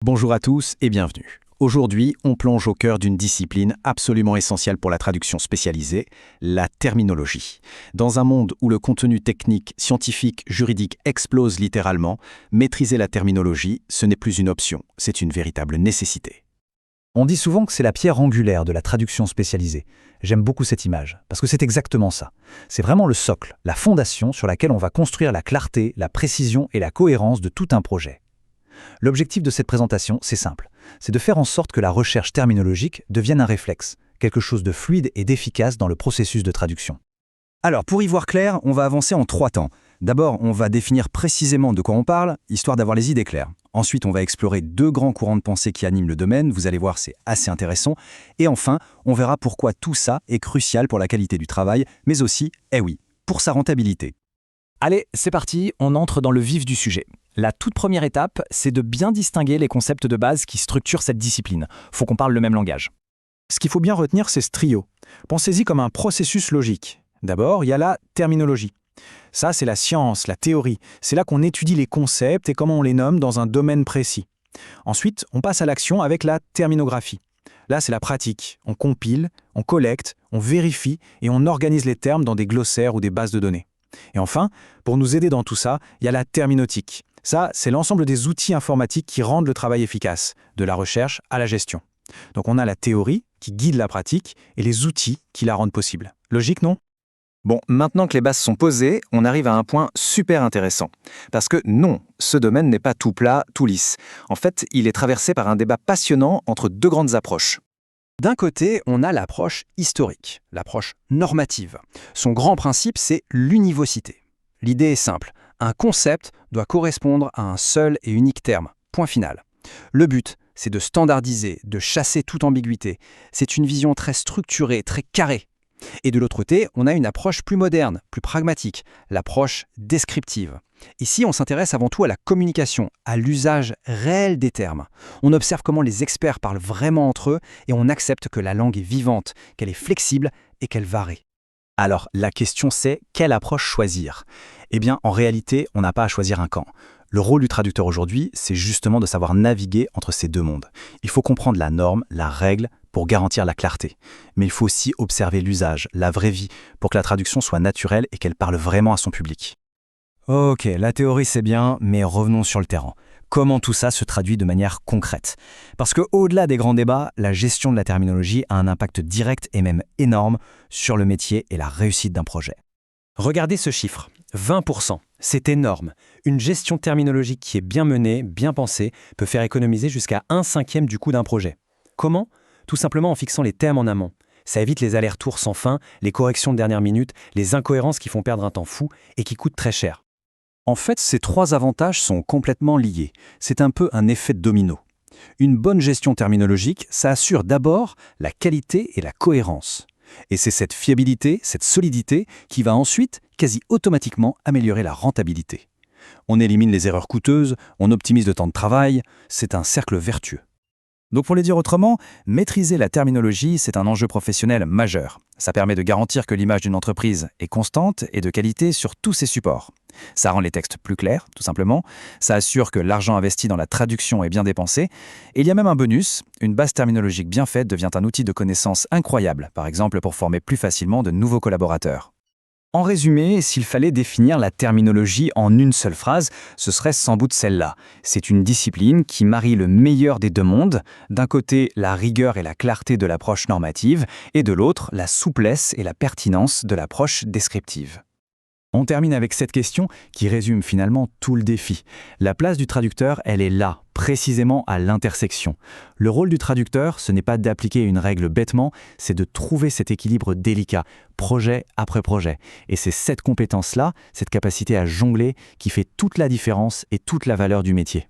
Bonjour à tous et bienvenue. Aujourd'hui, on plonge au cœur d'une discipline absolument essentielle pour la traduction spécialisée, la terminologie. Dans un monde où le contenu technique, scientifique, juridique explose littéralement, maîtriser la terminologie, ce n'est plus une option, c'est une véritable nécessité. On dit souvent que c'est la pierre angulaire de la traduction spécialisée. J'aime beaucoup cette image, parce que c'est exactement ça. C'est vraiment le socle, la fondation sur laquelle on va construire la clarté, la précision et la cohérence de tout un projet. L'objectif de cette présentation, c'est simple. C'est de faire en sorte que la recherche terminologique devienne un réflexe, quelque chose de fluide et d'efficace dans le processus de traduction. Alors, pour y voir clair, on va avancer en 3 temps. D'abord, on va définir précisément de quoi on parle, histoire d'avoir les idées claires. Ensuite, on va explorer 2 grands courants de pensée qui animent le domaine, vous allez voir, c'est assez intéressant. Et enfin, on verra pourquoi tout ça est crucial pour la qualité du travail, mais aussi, pour sa rentabilité. Allez, c'est parti, on entre dans le vif du sujet. La toute première étape, c'est de bien distinguer les concepts de base qui structurent cette discipline. Faut qu'on parle le même langage. Ce qu'il faut bien retenir, c'est ce trio. Pensez-y comme un processus logique. D'abord, il y a la terminologie. Ça, c'est la science, la théorie. C'est là qu'on étudie les concepts et comment on les nomme dans un domaine précis. Ensuite, on passe à l'action avec la terminographie. Là, c'est la pratique. On compile, on collecte, on vérifie et on organise les termes dans des glossaires ou des bases de données. Et enfin, pour nous aider dans tout ça, il y a la terminotique. Ça, c'est l'ensemble des outils informatiques qui rendent le travail efficace, de la recherche à la gestion. Donc on a la théorie qui guide la pratique et les outils qui la rendent possible. Logique, non ? Bon, maintenant que les bases sont posées, on arrive à un point super intéressant. Parce que non, ce domaine n'est pas tout plat, tout lisse. En fait, il est traversé par un débat passionnant entre 2 grandes approches. D'un côté, on a l'approche historique, l'approche normative. Son grand principe, c'est l'univocité. L'idée est simple, un concept doit correspondre à un seul et unique terme, point final. Le but, c'est de standardiser, de chasser toute ambiguïté. C'est une vision très structurée, très carrée. Et de l'autre côté, on a une approche plus moderne, plus pragmatique, l'approche descriptive. Ici, on s'intéresse avant tout à la communication, à l'usage réel des termes. On observe comment les experts parlent vraiment entre eux et on accepte que la langue est vivante, qu'elle est flexible et qu'elle varie. Alors, la question c'est, quelle approche choisir ? Eh bien, en réalité, on n'a pas à choisir un camp. Le rôle du traducteur aujourd'hui, c'est justement de savoir naviguer entre ces 2 mondes. Il faut comprendre la norme, la règle, pour garantir la clarté. Mais il faut aussi observer l'usage, la vraie vie, pour que la traduction soit naturelle et qu'elle parle vraiment à son public. Ok, la théorie c'est bien, mais revenons sur le terrain. Comment tout ça se traduit de manière concrète ? Parce qu'au-delà des grands débats, la gestion de la terminologie a un impact direct et même énorme sur le métier et la réussite d'un projet. Regardez ce chiffre, 20%. C'est énorme. Une gestion terminologique qui est bien menée, bien pensée, peut faire économiser jusqu'à 1/5 du coût d'un projet. Comment ? Tout simplement en fixant les thèmes en amont. Ça évite les allers-retours sans fin, les corrections de dernière minute, les incohérences qui font perdre un temps fou et qui coûtent très cher. En fait, ces 3 avantages sont complètement liés. C'est un peu un effet de domino. Une bonne gestion terminologique, ça assure d'abord la qualité et la cohérence. Et c'est cette fiabilité, cette solidité qui va ensuite, quasi automatiquement, améliorer la rentabilité. On élimine les erreurs coûteuses, on optimise le temps de travail, c'est un cercle vertueux. Donc pour le dire autrement, maîtriser la terminologie, c'est un enjeu professionnel majeur. Ça permet de garantir que l'image d'une entreprise est constante et de qualité sur tous ses supports. Ça rend les textes plus clairs, tout simplement. Ça assure que l'argent investi dans la traduction est bien dépensé. Et il y a même un bonus, une base terminologique bien faite devient un outil de connaissance incroyable, par exemple pour former plus facilement de nouveaux collaborateurs. En résumé, s'il fallait définir la terminologie en une seule phrase, ce serait sans doute celle-là. C'est une discipline qui marie le meilleur des 2 mondes, d'un côté la rigueur et la clarté de l'approche normative, et de l'autre la souplesse et la pertinence de l'approche descriptive. On termine avec cette question qui résume finalement tout le défi. La place du traducteur, elle est là, précisément à l'intersection. Le rôle du traducteur, ce n'est pas d'appliquer une règle bêtement, c'est de trouver cet équilibre délicat, projet après projet. Et c'est cette compétence-là, cette capacité à jongler, qui fait toute la différence et toute la valeur du métier.